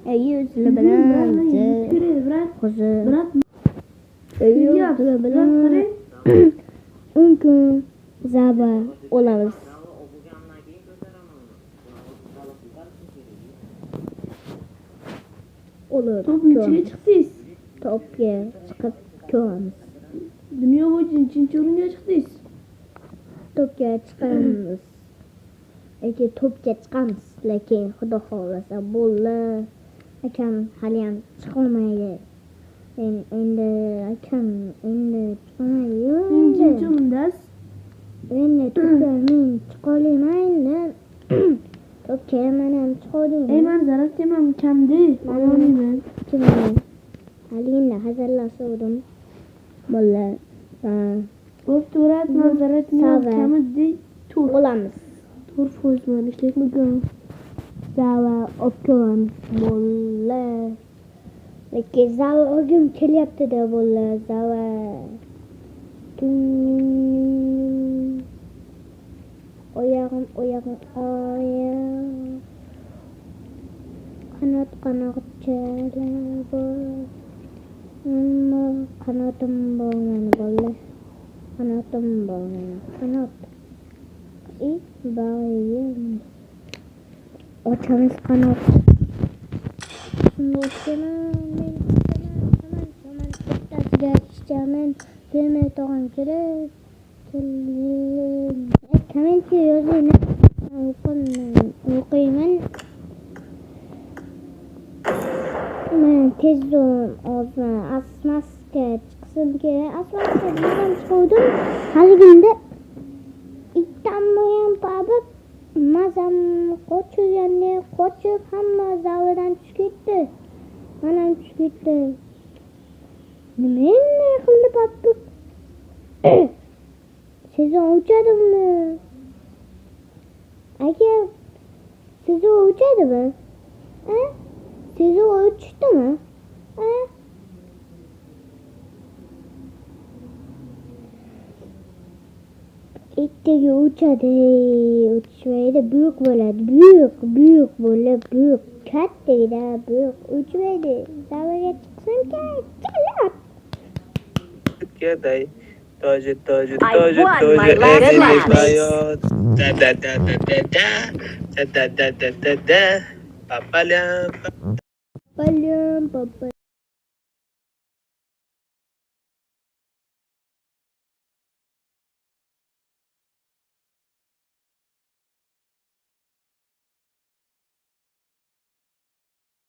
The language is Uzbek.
Sizlar bilan hozir sizlar bilan 10 kun zarba olamiz. Olur. Top nechaga chiqdingiz? Topga chiqib ko'ramiz. Dunyo bo'yicha nechinchi o'ringa chiqdingiz? Topga chiqamiz. Topga chiqamiz, lekin xudo xohlasa bo'ldi. Akam haliyam chiqolmaydi. Endi akam chiqolmaydi. Nechinchi o'rindasiz? Endi topga men chiqolmayman. Topga men ham chiqolmayman. Man zarar temam kamdi. Ma'lumman. Kimman? Haliyam hazırlasaydım. Bo'ldi. Bo'pti, urat manzaratni kamidi to'rt Olamiz. 4% man ishlatmagan. Zava o'qiyamiz. Bo'ldi. Lekin zava o'gim kelyapti-da bo'ldi. Zava. Oyog'im. Qanotchalar bor. Ammo qanotim bo'lmadi bo'ldi. Qanotim bo'lmadi. Qanot. Bayım. Ochamiz qanot. Shunday men bittasiga ishlaman. Kelmay tog'am kelib. Kommentga yozing. O'qiyman. Men tezroq asmasga chiqsam kerak. Asmasga nima chiqdim? Haligimda ittammoyam babib mazam qochib hamma zavidan tushib ketdi. Mana tushib ketdi. Nima qildi babib? Sizni uchadimmi? Aka, sizni uchadimi? Sizni uchdimi? Itdagi uchmaydi, buyuk bo'ladi. Buyuk bo'lib, kattagida buyuk uchmaydi. Zavaga chiqsam kerak. Keday. Toji. Da. Papalham.